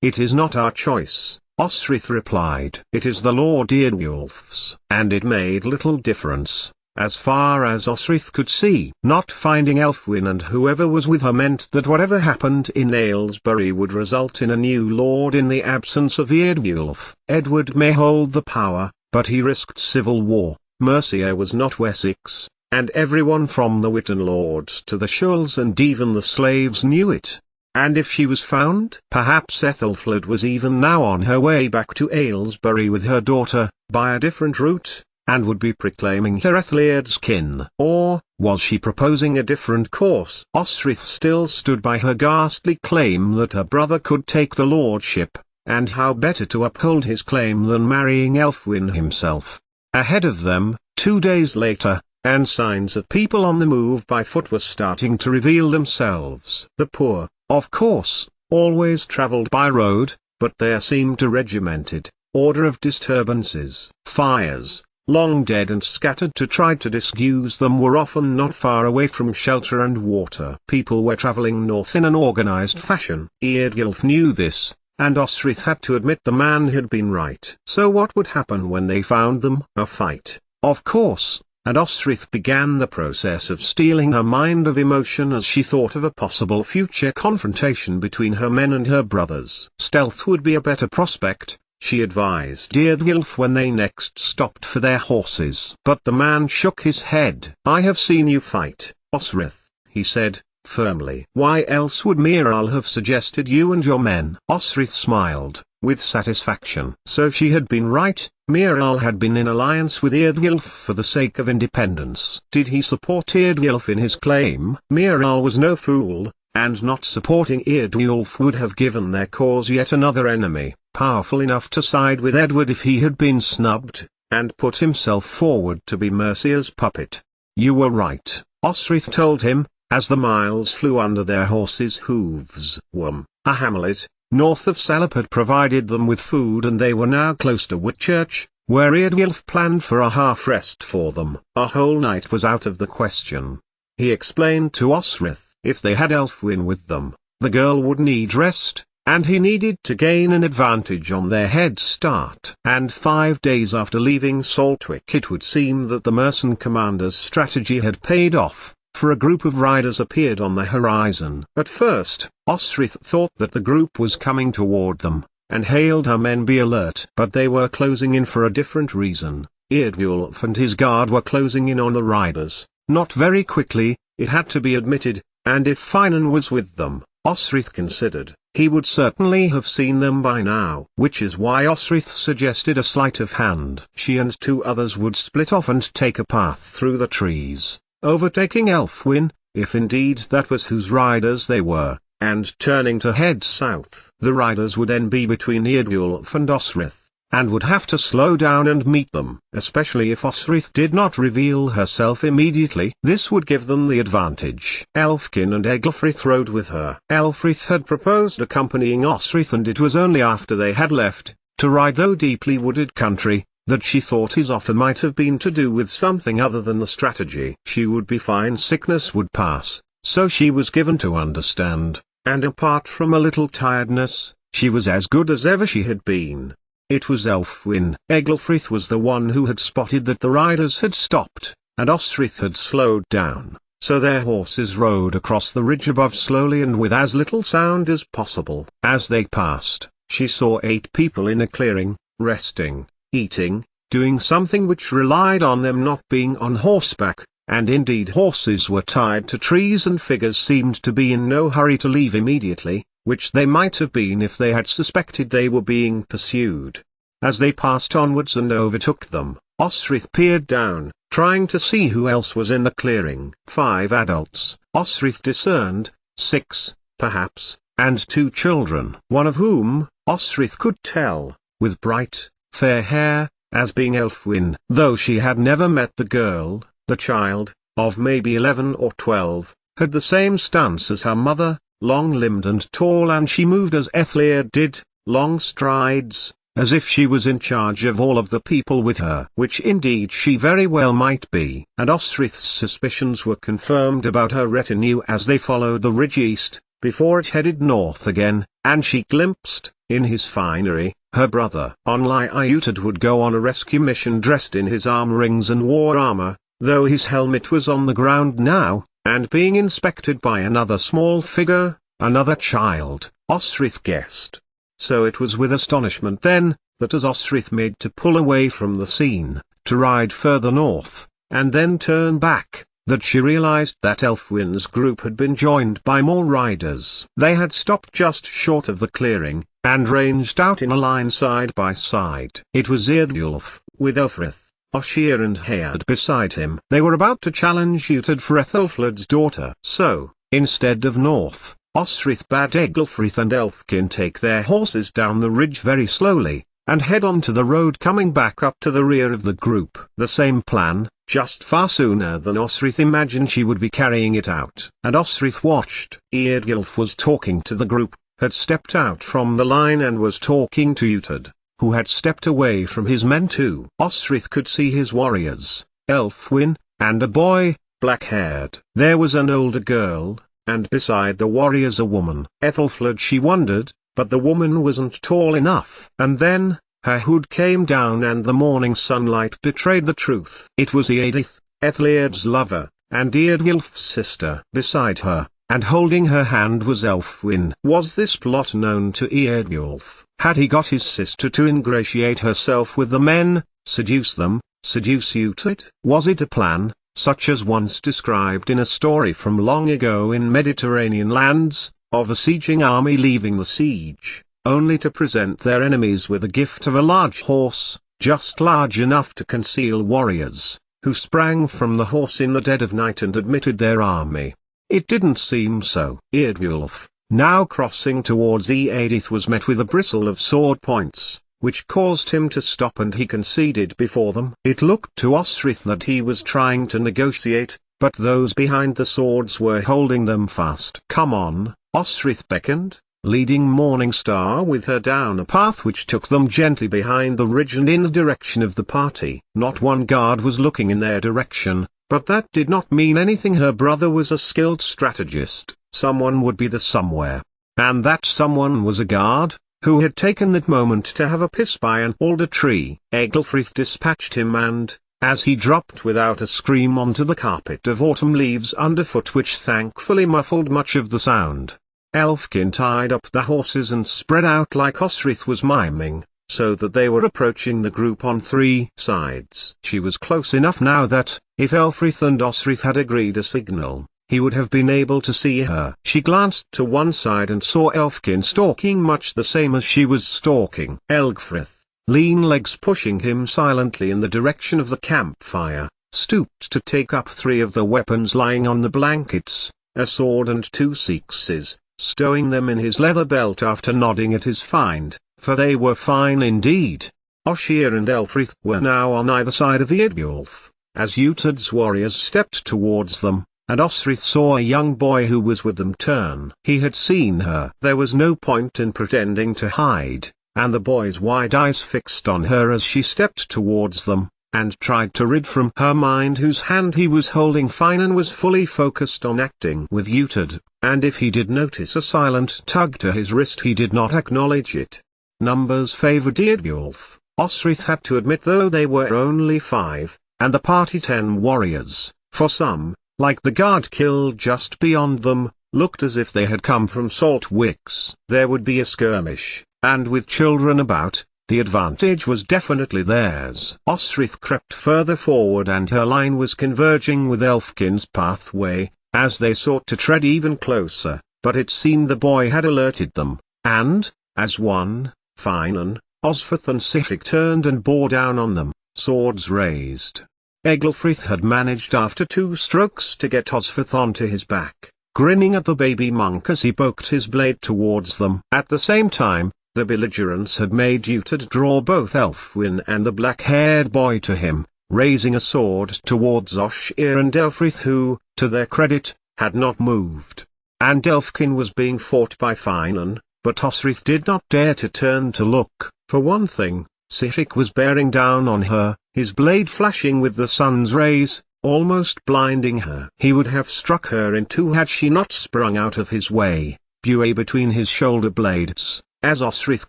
"It is not our choice," Osrith replied. "It is the Lord Eardwulf's." And it made little difference. As far as Osrith could see, not finding Elfwin and whoever was with her meant that whatever happened in Aylesbury would result in a new lord in the absence of Eardwulf. Edward may hold the power, but he risked civil war. Mercia was not Wessex, and everyone from the Witten lords to the Shulls and even the slaves knew it. And if she was found, perhaps Ethelfled was even now on her way back to Aylesbury with her daughter, by a different route, and would be proclaiming her Ethelred's kin. Or, was she proposing a different course? Osrith still stood by her ghastly claim that her brother could take the lordship, and how better to uphold his claim than marrying Elfwin himself. Ahead of them, 2 days later, and signs of people on the move by foot were starting to reveal themselves. The poor, of course, always travelled by road, but there seemed a regimented order of disturbances. Fires, long dead and scattered to try to disuse them, were often not far away from shelter and water. People were travelling north in an organised fashion. Eardwulf knew this, and Osrith had to admit the man had been right. So what would happen when they found them? A fight, of course, and Osrith began the process of steeling her mind of emotion as she thought of a possible future confrontation between her men and her brothers. Stealth would be a better prospect, she advised Eardwulf when they next stopped for their horses. But the man shook his head. "I have seen you fight, Osrith," he said, firmly. "Why else would Miral have suggested you and your men?" Osrith smiled, with satisfaction. So she had been right. Miral had been in alliance with Eardwulf for the sake of independence. Did he support Eardwulf in his claim? Miral was no fool, and not supporting Eardwulf would have given their cause yet another enemy, powerful enough to side with Edward if he had been snubbed, and put himself forward to be Mercia's puppet. "You were right," Osrith told him, as the miles flew under their horses' hooves. Worm, a hamlet, north of Salopod, provided them with food, and they were now close to Whitchurch, where Eardwulf planned for a half-rest for them. A whole night was out of the question. He explained to Osrith, if they had Elfwin with them, the girl would need rest, and he needed to gain an advantage on their head start. And 5 days after leaving Saltwick it would seem that the Mercen commander's strategy had paid off, for a group of riders appeared on the horizon. At first, Osrith thought that the group was coming toward them, and hailed her men be alert. But they were closing in for a different reason. Eardwulf and his guard were closing in on the riders, not very quickly, it had to be admitted, and if Finan was with them, Osrith considered, he would certainly have seen them by now. Which is why Osrith suggested a sleight of hand. She and 2 others would split off and take a path through the trees, overtaking Elfwin, if indeed that was whose riders they were, and turning to head south. The riders would then be between Eardwulf and Osrith, and would have to slow down and meet them. Especially if Osrith did not reveal herself immediately, this would give them the advantage. Elfkin and Eglfrith rode with her. Elfrith had proposed accompanying Osrith, and it was only after they had left, to ride through deeply wooded country, that she thought his offer might have been to do with something other than the strategy. She would be fine, sickness would pass, so she was given to understand, and apart from a little tiredness, she was as good as ever she had been. It was Elfwin. Eglfrith was the one who had spotted that the riders had stopped, and Osrith had slowed down, so their horses rode across the ridge above slowly and with as little sound as possible. As they passed, she saw 8 people in a clearing, resting, eating, doing something which relied on them not being on horseback, and indeed horses were tied to trees and figures seemed to be in no hurry to leave immediately, which they might have been if they had suspected they were being pursued. As they passed onwards and overtook them, Osrith peered down, trying to see who else was in the clearing. 5 adults, Osrith discerned, 6, perhaps, and 2 children, one of whom, Osrith could tell, with bright, fair hair, as being Elfwin. Though she had never met the girl, the child, of maybe 11 or 12, had the same stance as her mother, long-limbed and tall, and she moved as Ethelred did, long strides, as if she was in charge of all of the people with her. Which indeed she very well might be. And Osrith's suspicions were confirmed about her retinue as they followed the ridge east, before it headed north again, and she glimpsed, in his finery, her brother Onlyutad would go on a rescue mission dressed in his arm rings and war armor, though his helmet was on the ground now, and being inspected by another small figure, another child, Osrith guessed. So it was with astonishment then, that as Osrith made to pull away from the scene, to ride further north, and then turn back, that she realized that Elfwin's group had been joined by more riders. They had stopped just short of the clearing, and ranged out in a line side by side. It was Eardwulf, with Elfrith, Oshir and Heard beside him. They were about to challenge Utad for Ethelflaed's daughter. So, instead of north, Osrith bade Egelfrith and Elfkin take their horses down the ridge very slowly, and head on to the road coming back up to the rear of the group. The same plan, just far sooner than Osrith imagined she would be carrying it out. And Osrith watched. Eardwulf was talking to the group, had stepped out from the line and was talking to Utad, who had stepped away from his men too. Osrith could see his warriors, Elfwin, and a boy, black-haired. There was an older girl, and beside the warriors a woman. Ethelflaed, she wondered, but the woman wasn't tall enough. And then, her hood came down and the morning sunlight betrayed the truth. It was Eadith, Ethelred's lover, and Eardwulf's sister. Beside her, and holding her hand, was Elfwin. Was this plot known to Eardwulf? Had he got his sister to ingratiate herself with the men, seduce them, seduce Utad? Was it a plan, such as once described in a story from long ago in Mediterranean lands, of a sieging army leaving the siege, only to present their enemies with a gift of a large horse, just large enough to conceal warriors, who sprang from the horse in the dead of night and admitted their army? It didn't seem so. Eardwulf, now crossing towards Eadith, was met with a bristle of sword points, which caused him to stop, and he conceded before them. It looked to Osrith that he was trying to negotiate, but those behind the swords were holding them fast. "Come on," Osrith beckoned, leading Morningstar with her down a path which took them gently behind the ridge and in the direction of the party. Not one guard was looking in their direction, but that did not mean anything. Her brother was a skilled strategist. Someone would be there somewhere. And that someone was a guard, who had taken that moment to have a piss by an alder tree. Egelfrith dispatched him, and, as he dropped without a scream onto the carpet of autumn leaves underfoot which thankfully muffled much of the sound, Elfkin tied up the horses and spread out like Osrith was miming, so that they were approaching the group on three sides. She was close enough now that, if Elfrith and Osrith had agreed a signal, he would have been able to see her. She glanced to one side and saw Elfkin stalking much the same as she was stalking. Elgfrith, lean legs pushing him silently in the direction of the campfire, stooped to take up three of the weapons lying on the blankets, a sword and two seexes, stowing them in his leather belt after nodding at his find, for they were fine indeed. Oshir and Elfrith were now on either side of Eardwulf, as Utad's warriors stepped towards them, and Osrith saw a young boy who was with them turn. He had seen her. There was no point in pretending to hide, and the boy's wide eyes fixed on her as she stepped towards them, and tried to rid from her mind whose hand he was holding. Finan was fully focused on acting with Utad, and if he did notice a silent tug to his wrist he did not acknowledge it. Numbers favored Eardwulf, Osrith had to admit, though they were only 5, and the party 10 warriors, for some, like the guard killed just beyond them, looked as if they had come from Salt Wicks. There would be a skirmish, and with children about, the advantage was definitely theirs. Osrith crept further forward and her line was converging with Elfkin's pathway, as they sought to tread even closer, but it seemed the boy had alerted them, and, as one, Finan, Osferth and Sihrik turned and bore down on them, swords raised. Egelfrith had managed after 2 strokes to get Osferth onto his back, grinning at the baby monk as he poked his blade towards them. At the same time, the belligerents had made Utad draw both Elfwin and the black-haired boy to him, raising a sword towards Oshir and Elfrith, who, to their credit, had not moved. And Elfkin was being fought by Finan, but Osrith did not dare to turn to look. For one thing, Sihrik was bearing down on her, his blade flashing with the sun's rays, almost blinding her. He would have struck her in two had she not sprung out of his way, buoy between his shoulder blades. as Osrith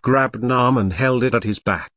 grabbed an arm and held it at his back.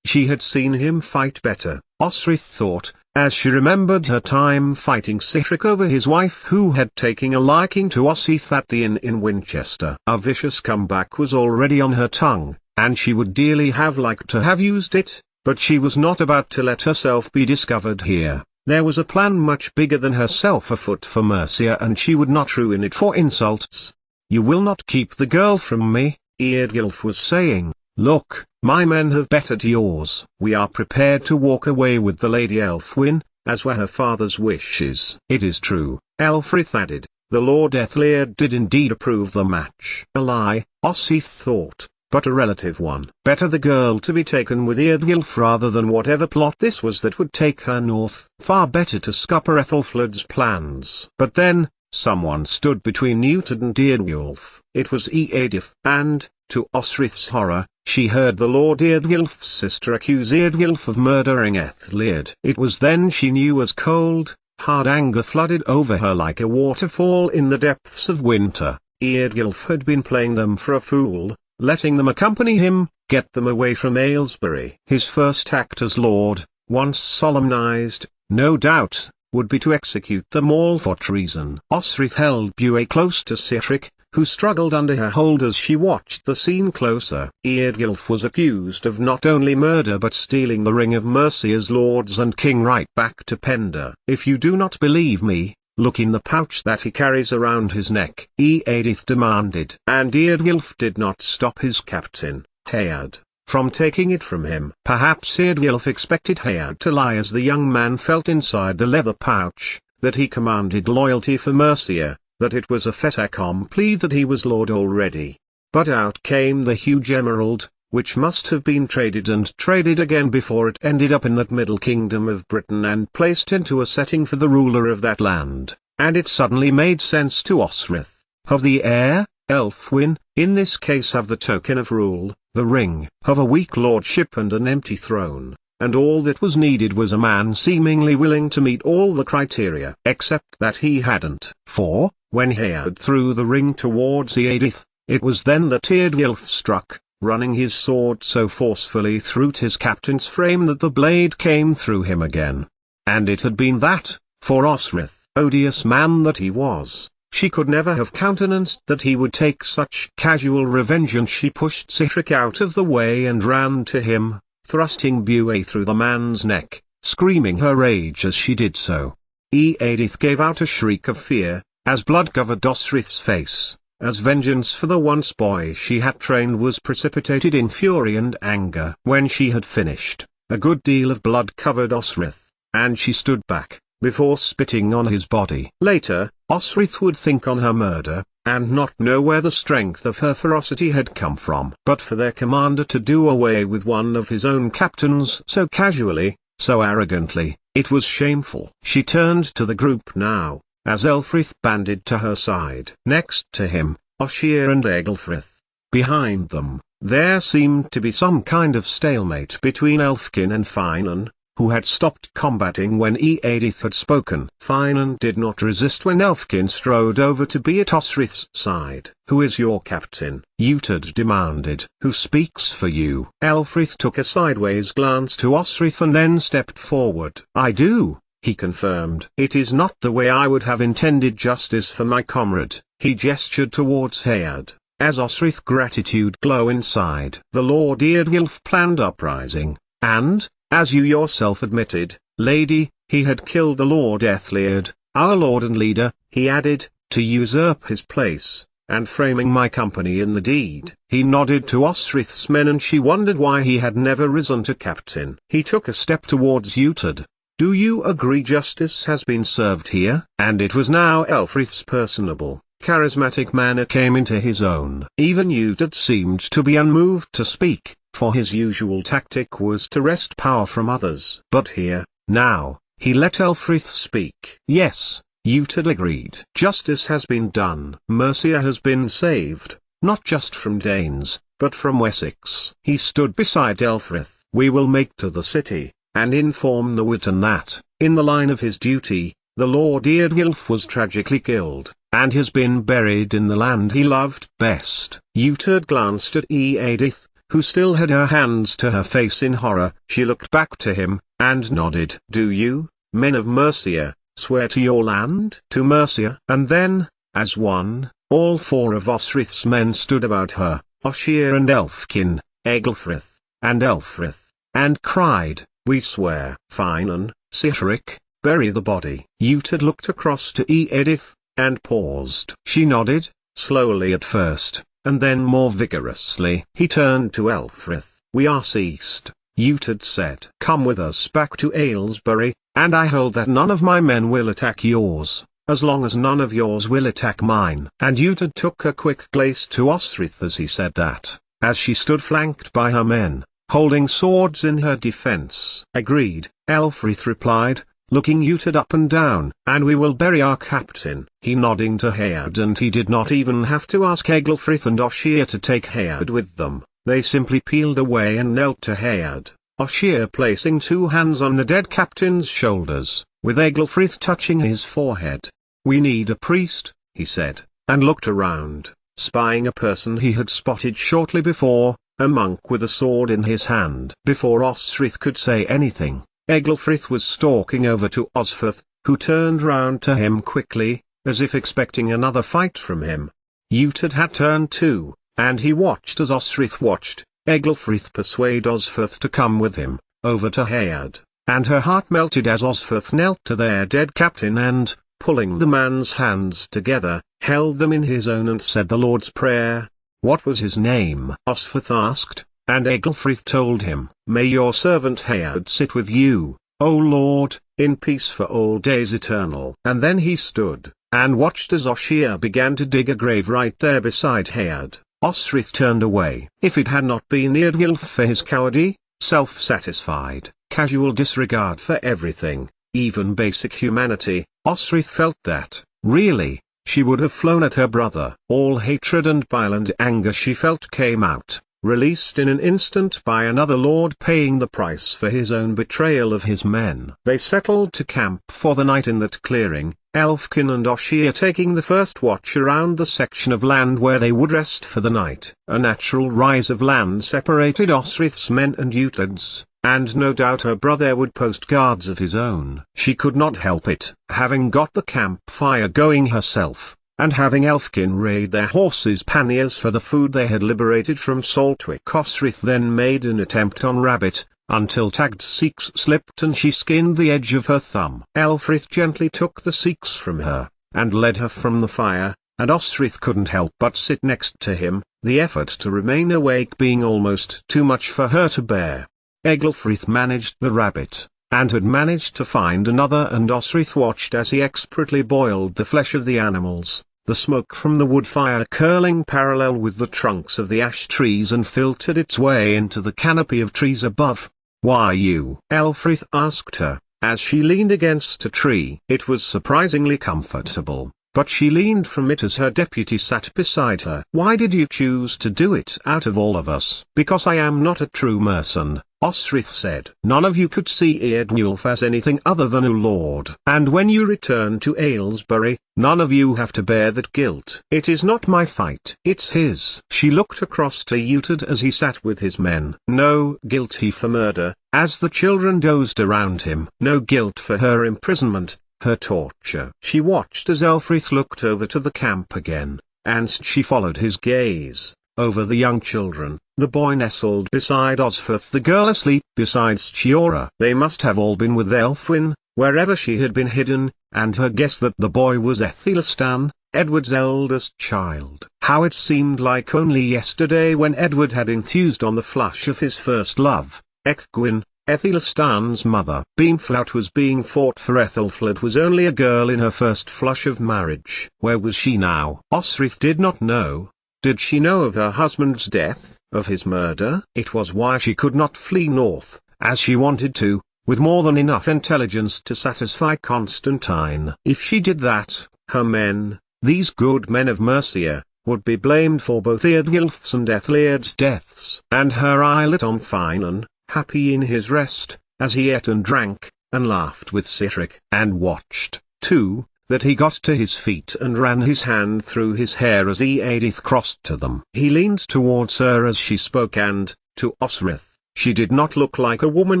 She had seen him fight better, Osrith thought, as she remembered her time fighting Cihric over his wife who had taken a liking to Osrith at the inn in Winchester. A vicious comeback was already on her tongue, and she would dearly have liked to have used it, but she was not about to let herself be discovered here. There was a plan much bigger than herself afoot for Mercia, and she would not ruin it for insults. "You will not keep the girl from me," Eardgilf was saying. "Look, my men have bettered yours. We are prepared to walk away with the Lady Elfwin, as were her father's wishes." "It is true," Elfrith added, "the Lord Ethliard did indeed approve the match." A lie, Osrith thought, but a relative one. Better the girl to be taken with Eardgilf rather than whatever plot this was that would take her north. Far better to scupper Ethelflaed's plans. But then, someone stood between Uhtred and Eardgilf. It was Eadith, and, to Osrith's horror, she heard the Lord Eardgilf's sister accuse Eardgilf of murdering Ethliard. It was then she knew, as cold, hard anger flooded over her like a waterfall in the depths of winter. Eardgilf had been playing them for a fool, letting them accompany him, get them away from Aylesbury. His first act as lord, once solemnized, no doubt, would be to execute them all for treason. Osrith held Bué close to Cihric, who struggled under her hold as she watched the scene closer. Eardgilf was accused of not only murder but stealing the ring of Mercia's lords and king right back to Penda. "If you do not believe me, look in the pouch that he carries around his neck," Eadith demanded. And Eardgilf did not stop his captain, Hayard, from taking it from him. Perhaps Eardgilf expected Hayard to lie as the young man felt inside the leather pouch, that he commanded loyalty for Mercia, that it was a fait accompli that he was lord already. But out came the huge emerald, which must have been traded and traded again before it ended up in that middle kingdom of Britain and placed into a setting for the ruler of that land, and it suddenly made sense to Osrith. Of the heir, Elfwin, in this case have the token of rule, the ring, of a weak lordship and an empty throne, and all that was needed was a man seemingly willing to meet all the criteria. Except that he hadn't. For, when Hayard threw the ring towards Eadith, it was then that Eardgilf struck, running his sword so forcefully through his captain's frame that the blade came through him again. And it had been that, for Osrith, odious man that he was, she could never have countenanced that he would take such casual revenge, and she pushed Cihric out of the way and ran to him, thrusting Bué through the man's neck, screaming her rage as she did so. Eadith gave out a shriek of fear, as blood covered Osrith's face, as vengeance for the once boy she had trained was precipitated in fury and anger. When she had finished, a good deal of blood covered Osrith, and she stood back, before spitting on his body. Later, Osrith would think on her murder, and not know where the strength of her ferocity had come from. But for their commander to do away with one of his own captains so casually, so arrogantly, it was shameful. She turned to the group now, as Elfrith banded to her side. Next to him, Ossier and Egelfrith. Behind them, there seemed to be some kind of stalemate between Elfkin and Finan, who had stopped combating when Eadith had spoken. Finan did not resist when Elfkin strode over to be at Osrith's side. "Who is your captain?" Uhtred demanded. "Who speaks for you?" Elfrith took a sideways glance to Osrith and then stepped forward. "I do," he confirmed. "It is not the way I would have intended justice for my comrade." He gestured towards Hayard, as Osrith gratitude glow inside. "The Lord Eardgilf planned uprising, and, as you yourself admitted, lady, he had killed the Lord Ethliard, our lord and leader," he added, "to usurp his place, and framing my company in the deed." He nodded to Osrith's men and she wondered why he had never risen to captain. He took a step towards Uhtred. "Do you agree justice has been served here?" And it was now Elfrith's personable, charismatic manner came into his own. Even Uhtred seemed to be unmoved to speak, for his usual tactic was to wrest power from others. But here, now, he let Elfrith speak. "Yes," Uhtred agreed. "Justice has been done. Mercia has been saved, not just from Danes, but from Wessex." He stood beside Elfrith. "We will make to the city, and inform the Witan that, in the line of his duty, the Lord Eardwulf was tragically killed, and has been buried in the land he loved best. Uhtred glanced at Eadith, who still had her hands to her face in horror. She looked back to him, and nodded. Do you, men of Mercia, swear to your land? To Mercia? And then, as one, all four of Osrith's men stood about her, Ossier and Elfkin, Egelfrith, and Elfrith, and cried, We swear. Finan, Sihtric, bury the body. Uhtred looked across to Eadith, and paused. She nodded, slowly at first, and then more vigorously. He turned to Elfrith. We are ceased, Uhtred said. Come with us back to Aylesbury, and I hold that none of my men will attack yours, as long as none of yours will attack mine. And Uhtred took a quick glance to Osrith as he said that, as she stood flanked by her men, holding swords in her defense. Agreed, Elfrith replied, looking Uhtred up and down. And we will bury our captain. He nodding to Heard, and he did not even have to ask Egelfrith and Ossier to take Heard with them. They simply peeled away and knelt to Heard, Ossier placing two hands on the dead captain's shoulders, with Egelfrith touching his forehead. We need a priest, he said, and looked around, spying a person he had spotted shortly before, a monk with a sword in his hand. Before Osrith could say anything, Egelfrith was stalking over to Osferth, who turned round to him quickly, as if expecting another fight from him. Uhtred had turned too, and he watched as Osrith watched. Egelfrith persuaded Osferth to come with him, over to Heard, and her heart melted as Osferth knelt to their dead captain and, pulling the man's hands together, held them in his own and said the Lord's Prayer. What was his name? Osferth asked. And Egelfrith told him, May your servant Heard sit with you, O Lord, in peace for all days eternal. And then he stood, and watched as Ossier began to dig a grave right there beside Heard. Osrith turned away. If it had not been Eardwulf for his cowardly, self-satisfied, casual disregard for everything, even basic humanity, Osrith felt that, really, she would have flown at her brother. All hatred and bile and anger she felt came out, released in an instant by another lord paying the price for his own betrayal of his men. They settled to camp for the night in that clearing, Elfkin and Ossier taking the first watch around the section of land where they would rest for the night. A natural rise of land separated Osrith's men and Uhtred's, and no doubt her brother would post guards of his own. She could not help it, having got the campfire going herself, and having Elfkin raid their horses' panniers for the food they had liberated from Saltwick. Osrith then made an attempt on Rabbit, until tagged seeks slipped and she skinned the edge of her thumb. Elfrith gently took the seeks from her, and led her from the fire, and Osrith couldn't help but sit next to him, the effort to remain awake being almost too much for her to bear. Egelfrith managed the rabbit, and had managed to find another, and Osrith watched as he expertly boiled the flesh of the animals, the smoke from the wood fire curling parallel with the trunks of the ash trees and filtered its way into the canopy of trees above. Why you? Elfrith asked her, as she leaned against a tree. It was surprisingly comfortable, but she leaned from it as her deputy sat beside her. Why did you choose to do it out of all of us? Because I am not a true mercen, Osrith said. None of you could see Eardwulf as anything other than a lord. And when you return to Aylesbury, none of you have to bear that guilt. It is not my fight. It's his. She looked across to Uhtred as he sat with his men. No guilt he for murder, as the children dozed around him. No guilt for her imprisonment, her torture. She watched as Elfrith looked over to the camp again, and she followed his gaze, over the young children, the boy nestled beside Osferth, the girl asleep beside Chiora. They must have all been with Elfwin, wherever she had been hidden, and her guess that the boy was Ethelstan, Edward's eldest child. How it seemed like only yesterday when Edward had enthused on the flush of his first love, Ecgwin, Ethelstan's mother. Beamflout was being fought for. Ethelfled was only a girl in her first flush of marriage. Where was she now? Osrith did not know. Did she know of her husband's death, of his murder? It was why she could not flee north, as she wanted to, with more than enough intelligence to satisfy Constantine. If she did that, her men, these good men of Mercia, would be blamed for both Eardwulf's and Ethelred's deaths. And her eye lit on Finan, happy in his rest, as he ate and drank, and laughed with Sihtric, and watched, too, that he got to his feet and ran his hand through his hair as Edith crossed to them. He leaned towards her as she spoke and, to Osrith, she did not look like a woman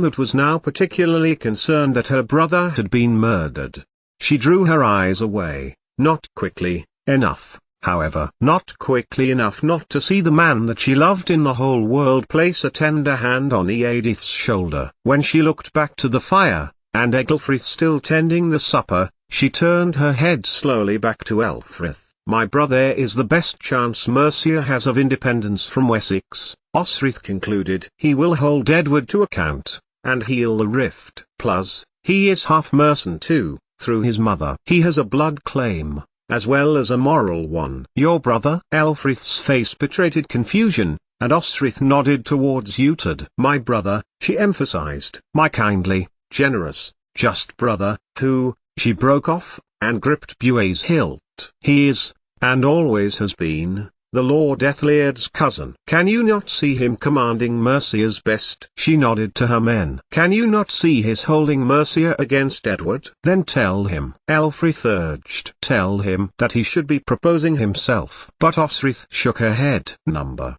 that was now particularly concerned that her brother had been murdered. She drew her eyes away, not quickly enough, however. Not quickly enough not to see the man that she loved in the whole world place a tender hand on Edith's shoulder. When she looked back to the fire, and Egelfrith still tending the supper, she turned her head slowly back to Elfrith. "My brother is the best chance Mercia has of independence from Wessex," Osrith concluded. "He will hold Edward to account, and heal the rift. Plus, he is half Mercian too, through his mother. He has a blood claim, as well as a moral one." "Your brother?" Elfrith's face betrayed confusion, and Osrith nodded towards Uhtred. "My brother," she emphasized. "My kindly, generous, just brother, who," she broke off, and gripped Bue's hilt. "He is, and always has been, the Lord Ethelred's cousin. Can you not see him commanding Mercia's best?" She nodded to her men. "Can you not see his holding Mercia against Edward?" "Then tell him," Elfrith urged. "Tell him that he should be proposing himself." But Osrith shook her head.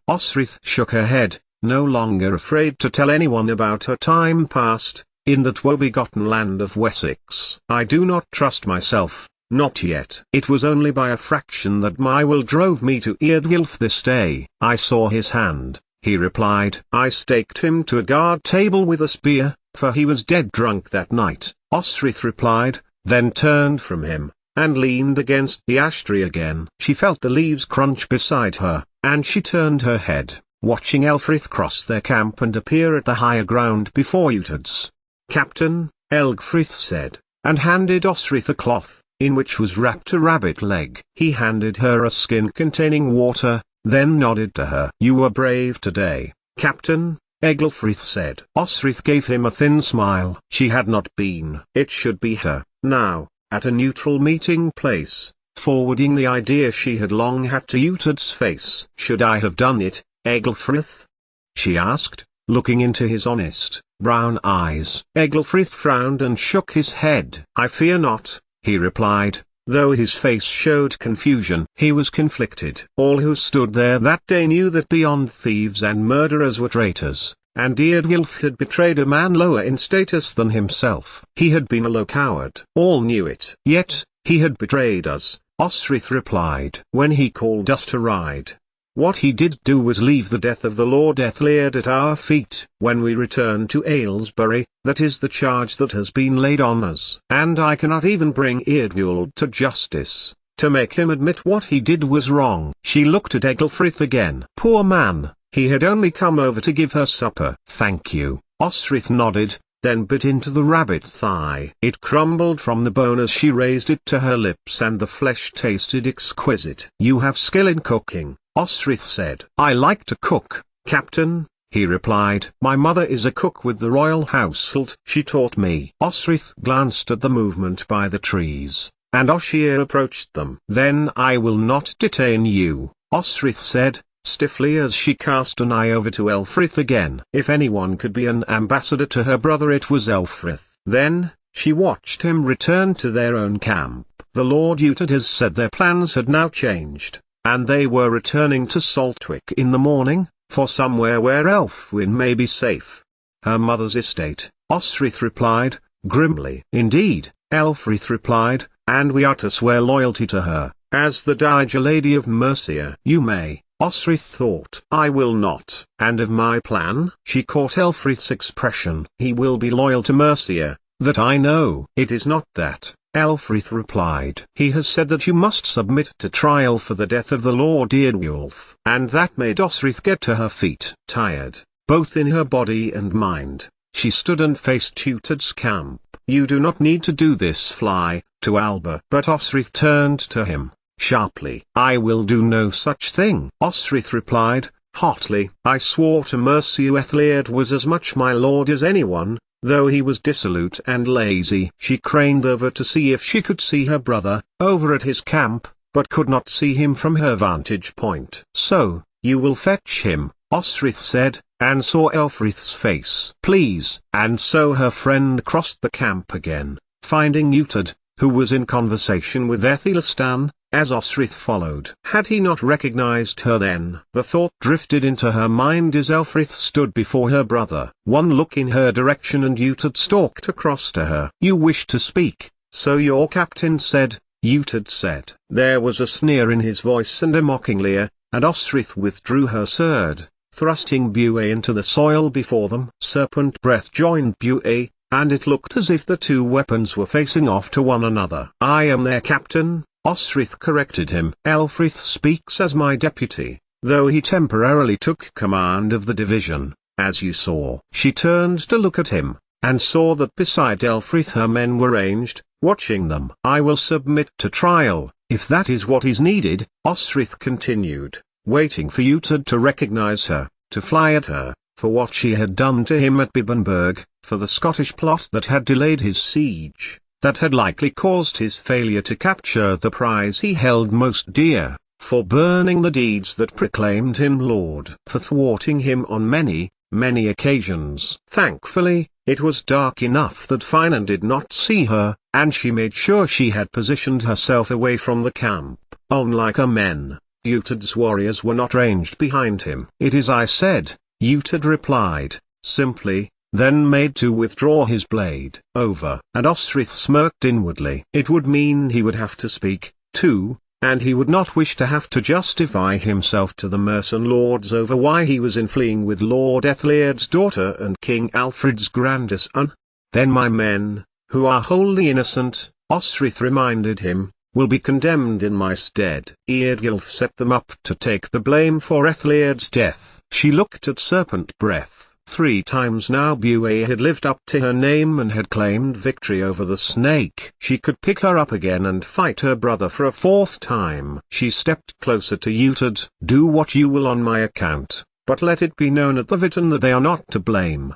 Osrith shook her head, no longer afraid to tell anyone about her time past, in that woe-begotten land of Wessex. "I do not trust myself, not yet. It was only by a fraction that my will drove me to Eardwulf this day." "I saw his hand," he replied. "I staked him to a guard table with a spear, for he was dead drunk that night," Osrith replied, then turned from him, and leaned against the ash tree again. She felt the leaves crunch beside her, and she turned her head, watching Elfrith cross their camp and appear at the higher ground before Uhtred's. "Captain," Elgfrith said, and handed Osrith a cloth, in which was wrapped a rabbit leg. He handed her a skin containing water, then nodded to her. "You were brave today, Captain," Egelfrith said. Osrith gave him a thin smile. She had not been. It should be her, now, at a neutral meeting place, forwarding the idea she had long had to Uhtred's face. "Should I have done it, Egelfrith?" she asked, looking into his honest, brown eyes. Egelfrith frowned and shook his head. "I fear not," he replied, though his face showed confusion. He was conflicted. All who stood there that day knew that beyond thieves and murderers were traitors, and Eardwulf had betrayed a man lower in status than himself. He had been a low coward. All knew it. "Yet, he had betrayed us," Osrith replied. "When he called us to ride, what he did do was leave the death of the Lord Ethelred at our feet. When we return to Aylesbury, that is the charge that has been laid on us. And I cannot even bring Eardwulf to justice, to make him admit what he did was wrong." She looked at Egelfrith again. Poor man, he had only come over to give her supper. "Thank you," Osrith nodded, then bit into the rabbit thigh. It crumbled from the bone as she raised it to her lips and the flesh tasted exquisite. "You have skill in cooking," Osrith said. "I like to cook, Captain," he replied. "My mother is a cook with the royal household. She taught me." Osrith glanced at the movement by the trees, and Oshir approached them. "Then I will not detain you," Osrith said, stiffly as she cast an eye over to Elfrith again. If anyone could be an ambassador to her brother it was Elfrith. Then, she watched him return to their own camp. The Lord Uhtred has said their plans had now changed, and they were returning to Saltwick in the morning, for somewhere where Elfwin may be safe. "Her mother's estate," Osrith replied, grimly. "Indeed," Elfrith replied, "and we are to swear loyalty to her, as the Dowager Lady of Mercia." "You may," Osrith thought. "I will not." "And of my plan?" She caught Elfrith's expression. "He will be loyal to Mercia, that I know." "It is not that," Elfrith replied. "He has said that you must submit to trial for the death of the Lord Eardwulf." And that made Osrith get to her feet. Tired, both in her body and mind, she stood and faced Uhtred's camp. "You do not need to do this, fly to Alba." But Osrith turned to him, sharply. "I will do no such thing," Osrith replied, hotly. "I swore to Mercia Ethelred was as much my lord as anyone, though he was dissolute and lazy." She craned over to see if she could see her brother, over at his camp, but could not see him from her vantage point. "So, you will fetch him," Osrith said, and saw Elfrith's face. "Please." And so her friend crossed the camp again, finding Uhtred, who was in conversation with Athelstan, as Osrith followed. Had he not recognized her then? The thought drifted into her mind as Elfrith stood before her brother. One look in her direction and Uhtred stalked across to her. "You wish to speak, so your captain said," Uhtred said. There was a sneer in his voice and a mocking leer, and Osrith withdrew her sword, thrusting Bué into the soil before them. Serpent breath joined Bué, and it looked as if the two weapons were facing off to one another. "I am their captain," Osrith corrected him. "Elfrith speaks as my deputy, though he temporarily took command of the division, as you saw." She turned to look at him, and saw that beside Elfrith her men were ranged, watching them. "I will submit to trial, if that is what is needed," Osrith continued, waiting for Uhtred to recognize her, to fly at her, for what she had done to him at Bibbenberg, for the Scottish plot that had delayed his siege, that had likely caused his failure to capture the prize he held most dear, for burning the deeds that proclaimed him lord, for thwarting him on many, many occasions. Thankfully, it was dark enough that Finan did not see her, and she made sure she had positioned herself away from the camp. Unlike her men, Uhtred's warriors were not ranged behind him. "It is I said," Uhtred replied, simply, then made to withdraw his blade. "Over." And Osrith smirked inwardly. It would mean he would have to speak, too, and he would not wish to have to justify himself to the Mercian lords over why he was in fleeing with Lord Ethelred's daughter and King Alfred's grandson. "Then my men, who are wholly innocent," Osrith reminded him, "will be condemned in my stead." Eardgilf set them up to take the blame for Ethelred's death. She looked at Serpent Breath. 3 times now Bué had lived up to her name and had claimed victory over the snake. She could pick her up again and fight her brother for a 4th time. She stepped closer to Uhtred. "Do what you will on my account, but let it be known at the Witten that they are not to blame."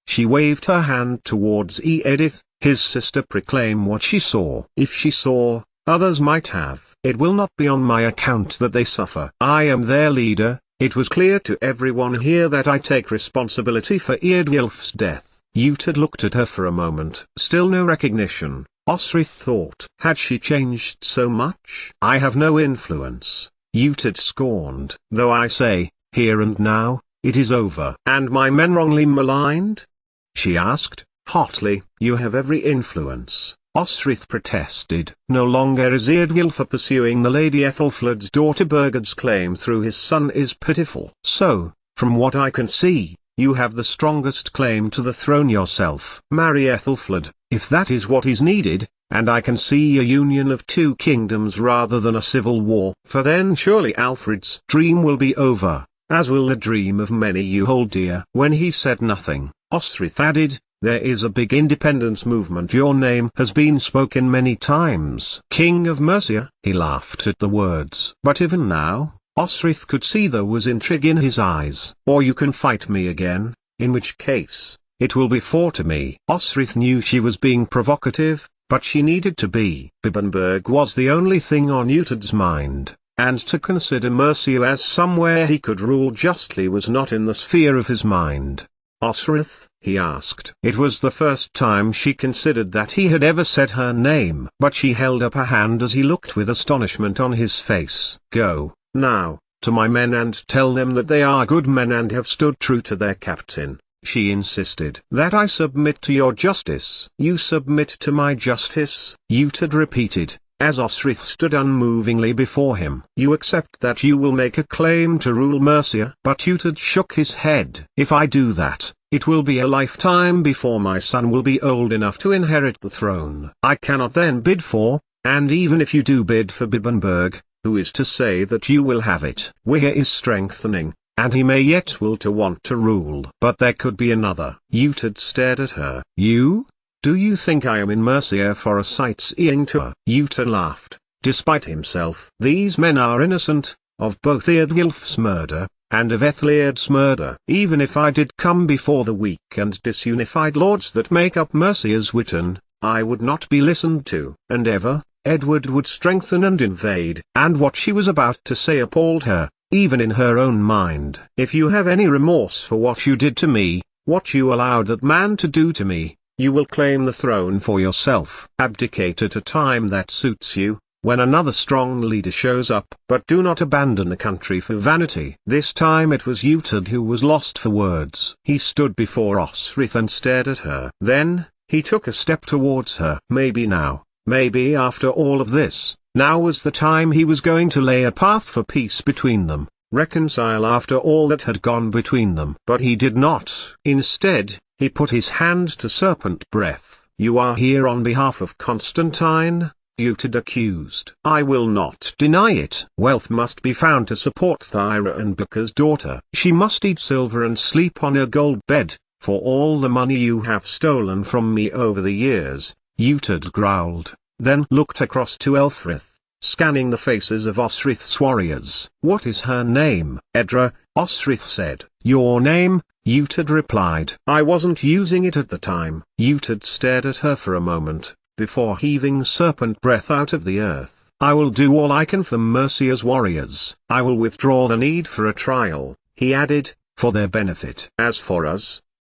She waved her hand towards Edith, his sister, proclaim what she saw. If she saw, others might have. "It will not be on my account that they suffer. I am their leader." It was clear to everyone here that I take responsibility for Eardgilf's death. Uhtred looked at her for a moment. Still no recognition, Osrith thought. Had she changed so much? "I have no influence," Uhtred scorned. "Though I say, here and now, it is over." "And my men wrongly maligned?" she asked, hotly. "You have every influence," Osrith protested. "No longer is Eardgilf pursuing the Lady Ethelflaed's daughter. Burgard's claim through his son is pitiful. So, from what I can see, you have the strongest claim to the throne yourself. Marry Ethelflaed, if that is what is needed, and I can see a union of 2 kingdoms rather than a civil war. For then surely Alfred's dream will be over, as will the dream of many you hold dear." When he said nothing, Osrith added, "There is a big independence movement. Your name has been spoken many times. King of Mercia." He laughed at the words. But even now, Osrith could see there was intrigue in his eyes. "Or you can fight me again, in which case, it will be for to me." Osrith knew she was being provocative, but she needed to be. Bibbenberg was the only thing on Uhtred's mind, and to consider Mercia as somewhere he could rule justly was not in the sphere of his mind. "Osrith?" he asked. It was the first time she considered that he had ever said her name. But she held up her hand as he looked with astonishment on his face. "Go, now, to my men and tell them that they are good men and have stood true to their captain," she insisted. "That I submit to your justice." "You submit to my justice?" Uhtred repeated, as Osrith stood unmovingly before him. "You accept that you will make a claim to rule Mercia?" But Uhtred shook his head. "If I do that, it will be a lifetime before my son will be old enough to inherit the throne. I cannot then bid for, and even if you do bid for Bibbenberg, who is to say that you will have it? Weir is strengthening, and he may yet will to want to rule. But there could be another." Uhtred stared at her. "You? Do you think I am in Mercia for a sightseeing tour?" Uhtred laughed, despite himself. "These men are innocent, of both Eardgilf's murder, and of Ethelred's murder. Even if I did come before the weak and disunified lords that make up Mercia's Witten, I would not be listened to. And ever, Edward would strengthen and invade." And what she was about to say appalled her, even in her own mind. "If you have any remorse for what you did to me, what you allowed that man to do to me, You will claim the throne for yourself. Abdicate at a time that suits you, when another strong leader shows up. But do not abandon the country for vanity." This time it was Uhtred who was lost for words. He stood before Osrith and stared at her. Then, he took a step towards her. Maybe now, maybe after all of this, now was the time he was going to lay a path for peace between them, reconcile after all that had gone between them. But he did not. Instead, he put his hand to serpent breath. "You are here on behalf of Constantine?" Uhtred accused. "I will not deny it. Wealth must be found to support Thyra and Bocca's daughter. She must eat silver and sleep on a gold bed, for all the money you have stolen from me over the years," Uhtred growled, then looked across to Elfrith, scanning the faces of Osrith's warriors. "What is her name?" "Edra," Osrith said. "Your name?" Uhtred replied. "I wasn't using it at the time." Uhtred stared at her for a moment, before heaving serpent breath out of the earth. "I will do all I can for Mercia's warriors. I will withdraw the need for a trial," he added, "for their benefit. As for us,